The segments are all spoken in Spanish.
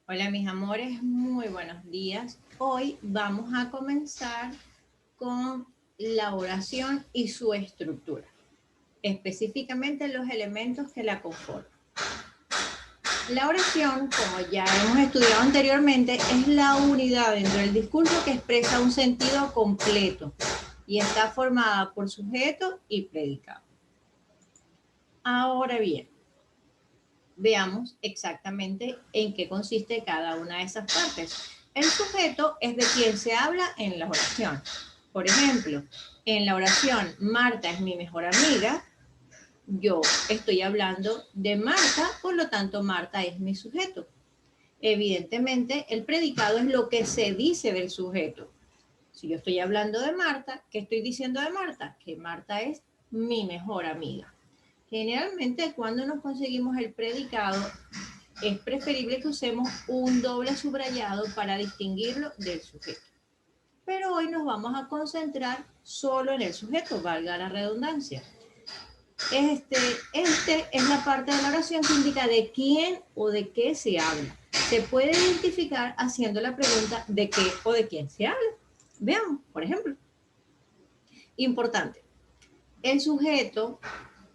Hola mis amores, muy buenos días. Hoy vamos a comenzar con la oración y su estructura, específicamente los elementos que la conforman. La oración, como ya hemos estudiado anteriormente, es la unidad dentro del discurso que expresa un sentido completo y está formada por sujeto y predicado. Ahora bien, veamos exactamente en qué consiste cada una de esas partes. El sujeto es de quien se habla en la oración. Por ejemplo, en la oración Marta es mi mejor amiga, yo estoy hablando de Marta, por lo tanto Marta es mi sujeto. Evidentemente, el predicado es lo que se dice del sujeto. Si yo estoy hablando de Marta, ¿qué estoy diciendo de Marta? Que Marta es mi mejor amiga. Generalmente, cuando nos conseguimos el predicado, es preferible que usemos un doble subrayado para distinguirlo del sujeto. Pero hoy nos vamos a concentrar solo en el sujeto, valga la redundancia. Este es la parte de la oración que indica de quién o de qué se habla. Se puede identificar haciendo la pregunta de qué o de quién se habla. Veamos, por ejemplo. Importante. El sujeto,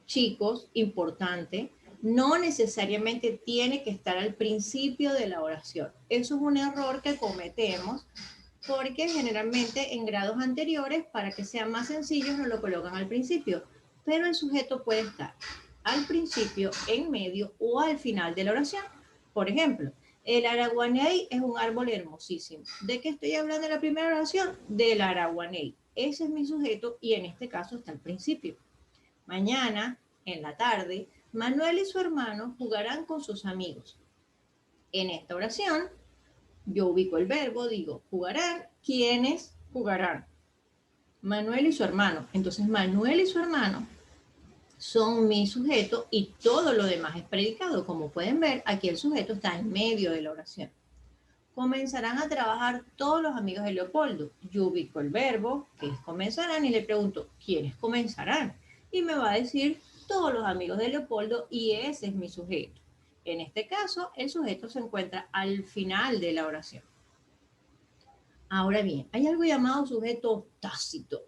chicos, importante, no necesariamente tiene que estar al principio de la oración. Eso es un error que cometemos porque generalmente en grados anteriores, para que sean más sencillos, nos lo colocan al principio. Pero el sujeto puede estar al principio, en medio o al final de la oración. Por ejemplo, el araguaney es un árbol hermosísimo. ¿De qué estoy hablando en la primera oración? Del araguaney. Ese es mi sujeto y en este caso está al principio. Mañana, en la tarde, Manuel y su hermano jugarán con sus amigos. En esta oración, yo ubico el verbo, digo, jugarán. ¿Quiénes jugarán? Manuel y su hermano. Entonces, Manuel y su hermano son mi sujeto y todo lo demás es predicado. Como pueden ver, aquí el sujeto está en medio de la oración. Comenzarán a trabajar todos los amigos de Leopoldo. Yo ubico el verbo, que es comenzarán, y le pregunto, ¿quiénes comenzarán? Y me va a decir todos los amigos de Leopoldo y ese es mi sujeto. En este caso, el sujeto se encuentra al final de la oración. Ahora bien, hay algo llamado sujeto tácito.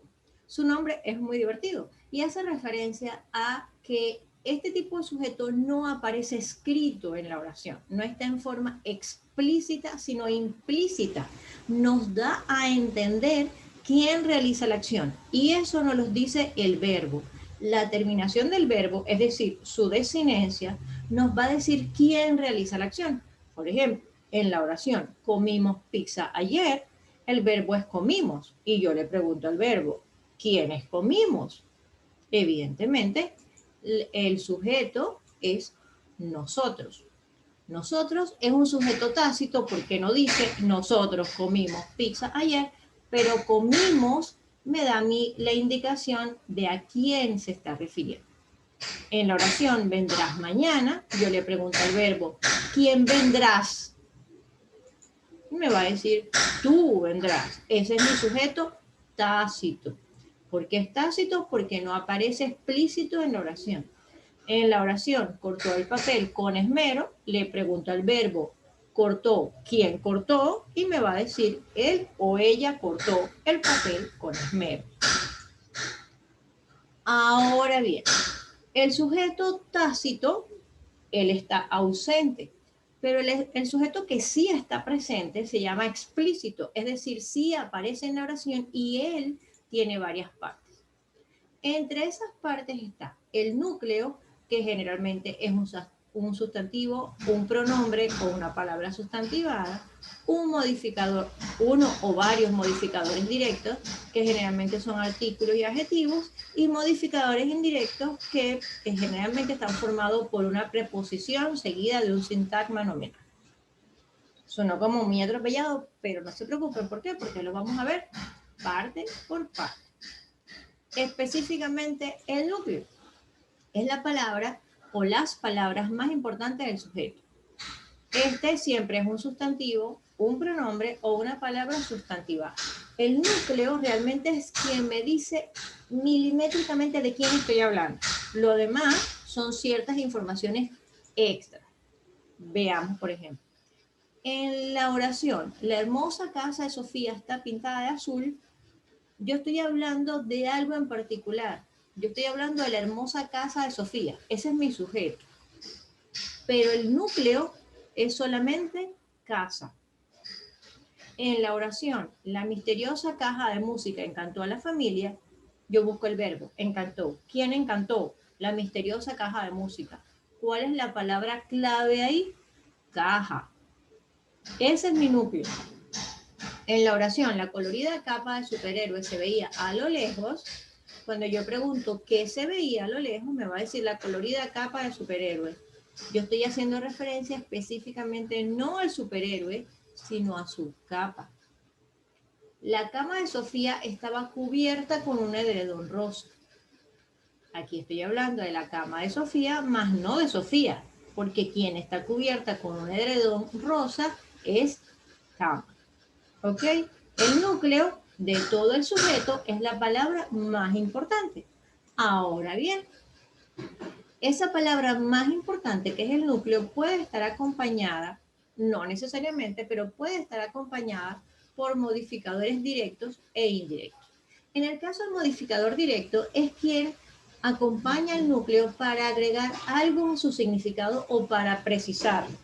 Su nombre es muy divertido y hace referencia a que este tipo de sujeto no aparece escrito en la oración, no está en forma explícita, sino implícita. Nos da a entender quién realiza la acción y eso nos lo dice el verbo. La terminación del verbo, es decir, su desinencia, nos va a decir quién realiza la acción. Por ejemplo, en la oración, comimos pizza ayer, el verbo es comimos y yo le pregunto al verbo, ¿quiénes comimos? Evidentemente, el sujeto es nosotros. Nosotros es un sujeto tácito porque no dice nosotros comimos pizza ayer, pero comimos me da a mí la indicación de a quién se está refiriendo. En la oración vendrás mañana, yo le pregunto al verbo, ¿quién vendrás? Me va a decir, tú vendrás. Ese es mi sujeto tácito. ¿Por qué es tácito? Porque no aparece explícito en la oración. En la oración, cortó el papel con esmero, le pregunto al verbo, cortó, ¿quién cortó? Y me va a decir, él o ella cortó el papel con esmero. Ahora bien, el sujeto tácito, él está ausente, pero el sujeto que sí está presente se llama explícito, es decir, sí aparece en la oración y él tiene varias partes. Entre esas partes está el núcleo, que generalmente es un sustantivo, un pronombre o una palabra sustantivada, un modificador, uno o varios modificadores directos, que generalmente son artículos y adjetivos, y modificadores indirectos que generalmente están formados por una preposición seguida de un sintagma nominal. Sonó como muy atropellado, pero no se preocupen, ¿por qué? Porque lo vamos a ver parte por parte. Específicamente el núcleo es la palabra o las palabras más importantes del sujeto. Este siempre es un sustantivo, un pronombre o una palabra sustantiva. El núcleo realmente es quien me dice milimétricamente de quién estoy hablando. Lo demás son ciertas informaciones extras. Veamos, por ejemplo. En la oración, la hermosa casa de Sofía está pintada de azul, yo estoy hablando de algo en particular. Yo estoy hablando de la hermosa casa de Sofía. Ese es mi sujeto. Pero el núcleo es solamente casa. En la oración, la misteriosa caja de música encantó a la familia, yo busco el verbo, encantó. ¿Quién encantó? La misteriosa caja de música. ¿Cuál es la palabra clave ahí? Caja. Ese es mi núcleo. En la oración, la colorida capa de superhéroe se veía a lo lejos. Cuando yo pregunto qué se veía a lo lejos, me va a decir la colorida capa de superhéroe. Yo estoy haciendo referencia específicamente no al superhéroe, sino a su capa. La cama de Sofía estaba cubierta con un edredón rosa. Aquí estoy hablando de la cama de Sofía, más no de Sofía, porque quien está cubierta con un edredón rosa es cama. ¿Ok? El núcleo de todo el sujeto es la palabra más importante. Ahora bien, esa palabra más importante, que es el núcleo, puede estar acompañada, no necesariamente, pero puede estar acompañada por modificadores directos e indirectos. En el caso del modificador directo, es quien acompaña al núcleo para agregar algo a su significado o para precisarlo.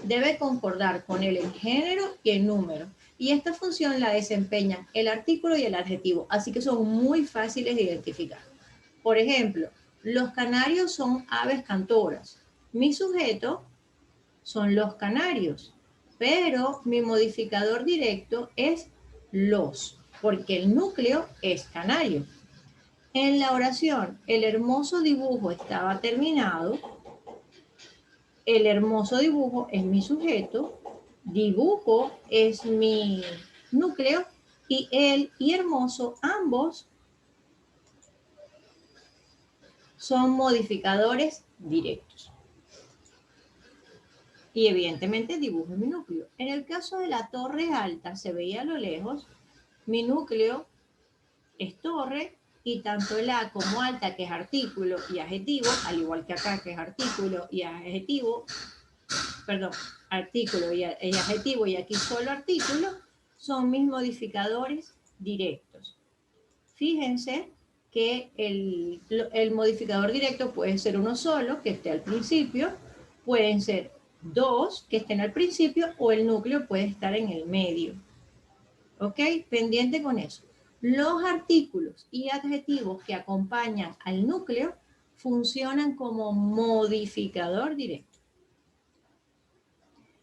Debe concordar con él en género y en número. Y esta función la desempeñan el artículo y el adjetivo, así que son muy fáciles de identificar. Por ejemplo, los canarios son aves cantoras. Mi sujeto son los canarios, pero mi modificador directo es los, porque el núcleo es canario. En la oración, el hermoso dibujo estaba terminado. El hermoso dibujo es mi sujeto, dibujo es mi núcleo y el y hermoso ambos son modificadores directos. Y evidentemente dibujo mi núcleo. En el caso de la torre alta se veía a lo lejos, mi núcleo es torre y tanto el A como alta, que es artículo y adjetivo, al igual que acá que es artículo y adjetivo, perdón, artículo y adjetivo y aquí solo artículo, son mis modificadores directos. Fíjense que el modificador directo puede ser uno solo, que esté al principio, pueden ser dos que estén al principio o el núcleo puede estar en el medio. ¿Ok? Pendiente con eso. Los artículos y adjetivos que acompañan al núcleo funcionan como modificador directo.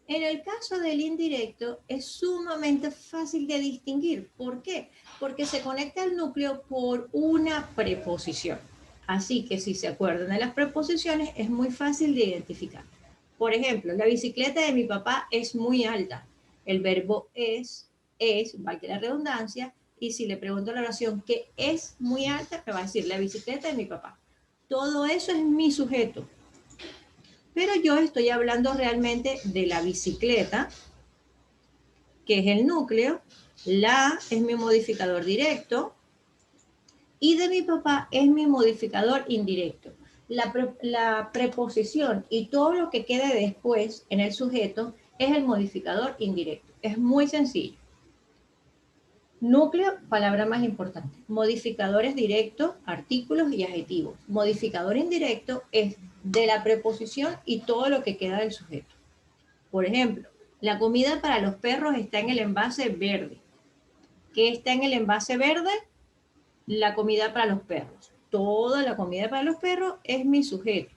En el caso del indirecto es sumamente fácil de distinguir. ¿Por qué? Porque se conecta al núcleo por una preposición. Así que si se acuerdan de las preposiciones es muy fácil de identificar. Por ejemplo, la bicicleta de mi papá es muy alta. El verbo es, valga la redundancia, y si le pregunto a la oración ¿qué es muy alta? Me va a decir la bicicleta de mi papá. Todo eso es mi sujeto. Pero yo estoy hablando realmente de la bicicleta, que es el núcleo, la es mi modificador directo y de mi papá es mi modificador indirecto. La preposición y todo lo que quede después en el sujeto es el modificador indirecto. Es muy sencillo. Núcleo, palabra más importante. Modificadores directos, artículos y adjetivos. Modificador indirecto es de la preposición y todo lo que queda del sujeto. Por ejemplo, la comida para los perros está en el envase verde. ¿Qué está en el envase verde? La comida para los perros. Toda la comida para los perros es mi sujeto.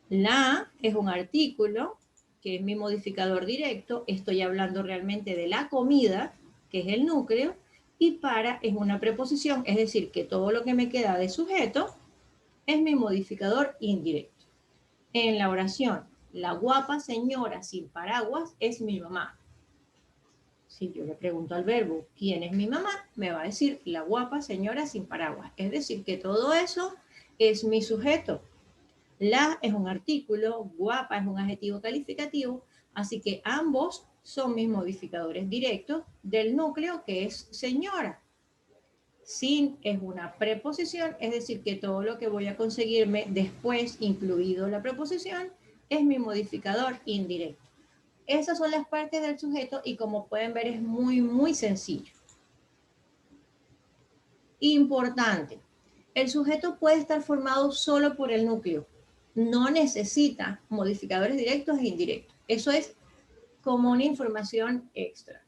La es un artículo, que es mi modificador directo. Estoy hablando realmente de la comida, que es el núcleo. Y para es una preposición, es decir, que todo lo que me queda de sujeto es mi modificador indirecto. En la oración, la guapa señora sin paraguas es mi mamá. Si yo le pregunto al verbo, ¿quién es mi mamá? Me va a decir la guapa señora sin paraguas. Es decir, que todo eso es mi sujeto. La es un artículo, guapa es un adjetivo calificativo, así que ambos son mis modificadores directos del núcleo que es señora. Sin es una preposición, es decir, que todo lo que voy a conseguirme después, incluido la preposición, es mi modificador indirecto. Esas son las partes del sujeto y como pueden ver es muy, muy sencillo. Importante, el sujeto puede estar formado solo por el núcleo. No necesita modificadores directos e indirectos. Eso es como una información extra.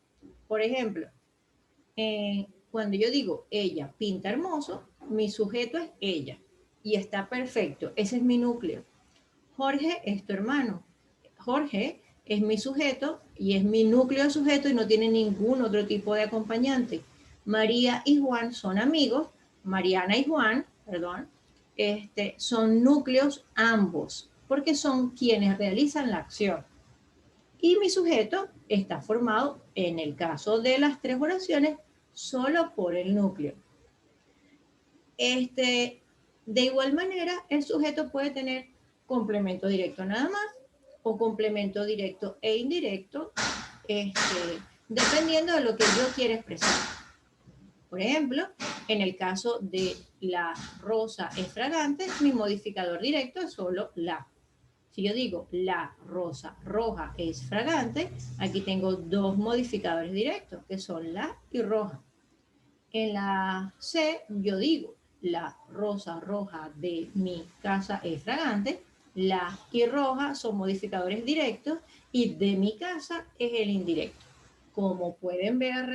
Por ejemplo, cuando yo digo ella pinta hermoso, mi sujeto es ella y está perfecto. Ese es mi núcleo. Jorge es tu hermano. Jorge es mi sujeto y es mi núcleo de sujeto y no tiene ningún otro tipo de acompañante. María y Juan son amigos. Mariana y Juan, perdón, son núcleos ambos, porque son quienes realizan la acción. Y mi sujeto está formado, en el caso de las tres oraciones, solo por el núcleo. De igual manera, el sujeto puede tener complemento directo nada más o complemento directo e indirecto, dependiendo de lo que yo quiera expresar. Por ejemplo, en el caso de la rosa es fragante, mi modificador directo es solo la. Si yo digo la rosa roja es fragante, aquí tengo dos modificadores directos, que son la y roja. En la C, yo digo la rosa roja de mi casa es fragante, la y roja son modificadores directos y de mi casa es el indirecto. Como pueden ver,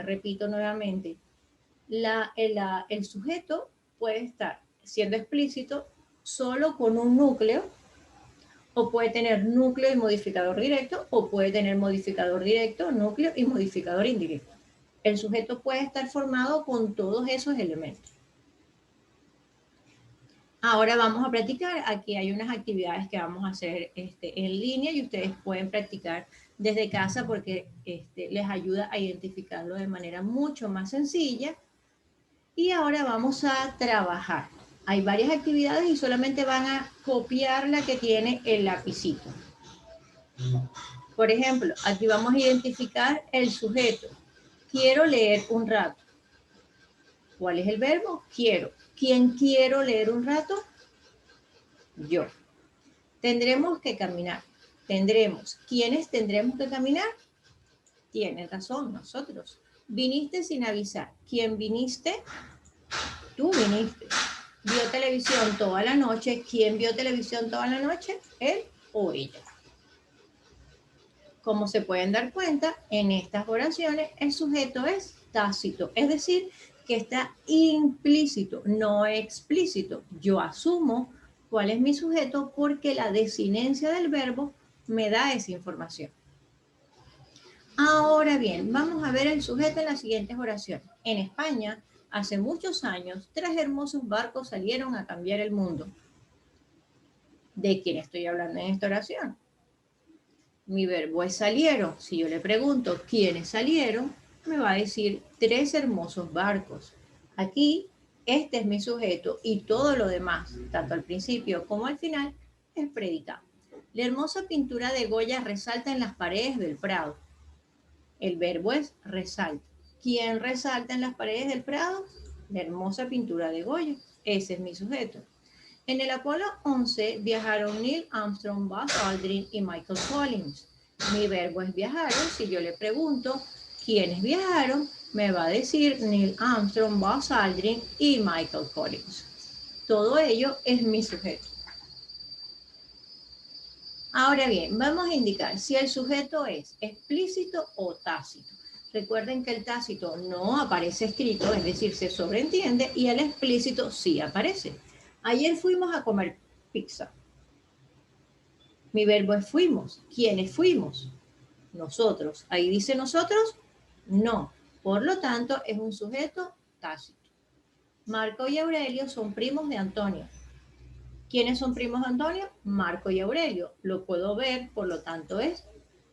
repito nuevamente, el sujeto puede estar siendo explícito solo con un núcleo, o puede tener núcleo y modificador directo, o puede tener modificador directo, núcleo y modificador indirecto. El sujeto puede estar formado con todos esos elementos. Ahora vamos a practicar. Aquí hay unas actividades que vamos a hacer en línea y ustedes pueden practicar desde casa porque les ayuda a identificarlo de manera mucho más sencilla. Y ahora vamos a trabajar. Hay varias actividades y solamente van a copiar la que tiene el lapicito. Por ejemplo, aquí vamos a identificar el sujeto. Quiero leer un rato. ¿Cuál es el verbo? Quiero. ¿Quién quiero leer un rato? Yo. Tendremos que caminar. Tendremos. ¿Quiénes tendremos que caminar? Tienes razón, nosotros. Viniste sin avisar. ¿Quién viniste? Tú viniste. Vio televisión toda la noche. ¿Quién vio televisión toda la noche? Él o ella. Como se pueden dar cuenta, en estas oraciones el sujeto es tácito, es decir, que está implícito, no explícito. Yo asumo cuál es mi sujeto porque la desinencia del verbo me da esa información. Ahora bien, vamos a ver el sujeto en las siguientes oraciones. En España, hace muchos años, 3 hermosos barcos salieron a cambiar el mundo. ¿De quién estoy hablando en esta oración? Mi verbo es salieron. Si yo le pregunto quiénes salieron, me va a decir 3 hermosos barcos. Aquí, este es mi sujeto y todo lo demás, tanto al principio como al final, es predicado. La hermosa pintura de Goya resalta en las paredes del Prado. El verbo es resalta. ¿Quién resalta en las paredes del Prado? La hermosa pintura de Goya. Ese es mi sujeto. En el Apolo 11 viajaron Neil Armstrong, Buzz Aldrin y Michael Collins. Mi verbo es viajaron. Si yo le pregunto quiénes viajaron, me va a decir Neil Armstrong, Buzz Aldrin y Michael Collins. Todo ello es mi sujeto. Ahora bien, vamos a indicar si el sujeto es explícito o tácito. Recuerden que el tácito no aparece escrito, es decir, se sobreentiende, y el explícito sí aparece. Ayer fuimos a comer pizza. Mi verbo es fuimos. ¿Quiénes fuimos? Nosotros. ¿Ahí dice nosotros? No. Por lo tanto, es un sujeto tácito. Marco y Aurelio son primos de Antonio. ¿Quiénes son primos de Antonio? Marco y Aurelio. Lo puedo ver, por lo tanto es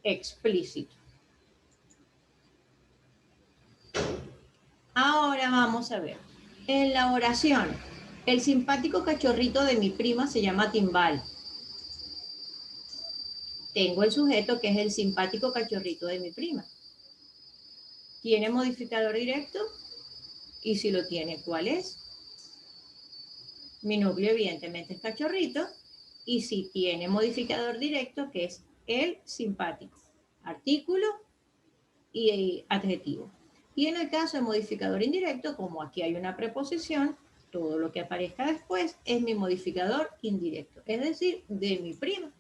explícito. Ahora vamos a ver. En la oración, el simpático cachorrito de mi prima se llama Timbal. Tengo el sujeto que es el simpático cachorrito de mi prima. ¿Tiene modificador directo? Y si lo tiene, ¿cuál es? Mi núcleo evidentemente es cachorrito. Y si tiene modificador directo, que es el simpático, artículo y adjetivo. Y en el caso de modificador indirecto, como aquí hay una preposición, todo lo que aparezca después es mi modificador indirecto, es decir, de mi prima.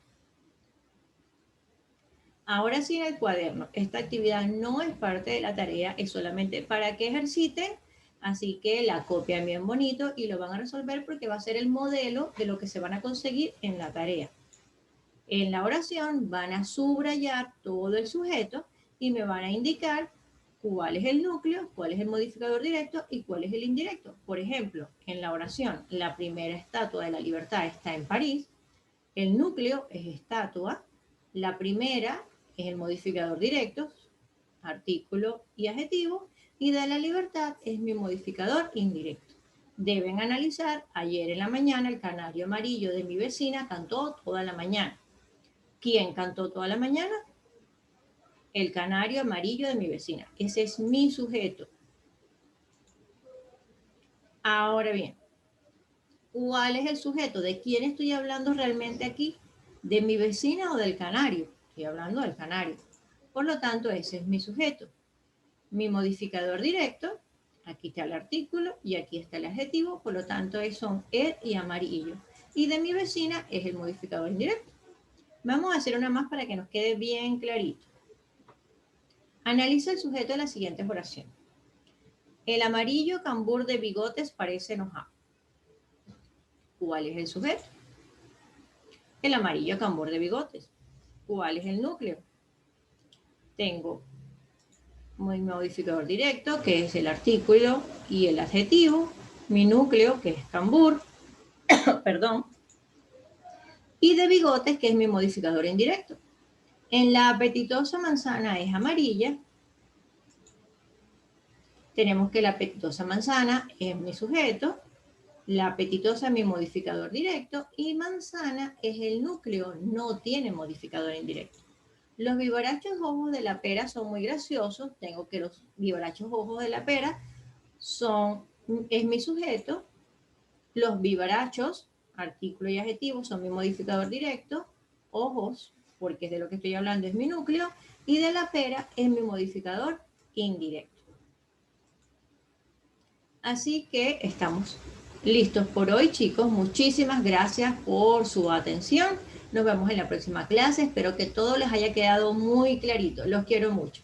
Ahora sí, en el cuaderno, esta actividad no es parte de la tarea, es solamente para que ejerciten, así que la copian bien bonito y lo van a resolver porque va a ser el modelo de lo que se van a conseguir en la tarea. En la oración van a subrayar todo el sujeto y me van a indicar cuál es el núcleo, cuál es el modificador directo y cuál es el indirecto. Por ejemplo, en la oración, la primera estatua de la libertad está en París, el núcleo es estatua, la primera es el modificador directo, artículo y adjetivo, y de la libertad es mi modificador indirecto. Deben analizar, ayer en la mañana el canario amarillo de mi vecina cantó toda la mañana. ¿Quién cantó toda la mañana? El canario amarillo de mi vecina. Ese es mi sujeto. Ahora bien, ¿cuál es el sujeto? ¿De quién estoy hablando realmente aquí? ¿De mi vecina o del canario? Estoy hablando del canario. Por lo tanto, ese es mi sujeto. Mi modificador directo, aquí está el artículo y aquí está el adjetivo, por lo tanto son el y amarillo. Y de mi vecina es el modificador indirecto. Vamos a hacer una más para que nos quede bien clarito. Analiza el sujeto de las siguientes oraciones. El amarillo cambur de bigotes parece enojado. ¿Cuál es el sujeto? El amarillo cambur de bigotes. ¿Cuál es el núcleo? Tengo mi modificador directo, que es el artículo y el adjetivo, mi núcleo, que es cambur, perdón, y de bigotes, que es mi modificador indirecto. En la apetitosa manzana es amarilla, tenemos que la apetitosa manzana es mi sujeto, la apetitosa es mi modificador directo y manzana es el núcleo, no tiene modificador indirecto. Los vivarachos ojos de la pera son muy graciosos, tengo que los vivarachos ojos de la pera es mi sujeto, los vivarachos, artículo y adjetivo, son mi modificador directo, ojos, porque es de lo que estoy hablando, es mi núcleo, y de la pera es mi modificador indirecto. Así que estamos listos por hoy, chicos. Muchísimas gracias por su atención. Nos vemos en la próxima clase. Espero que todo les haya quedado muy clarito. Los quiero mucho.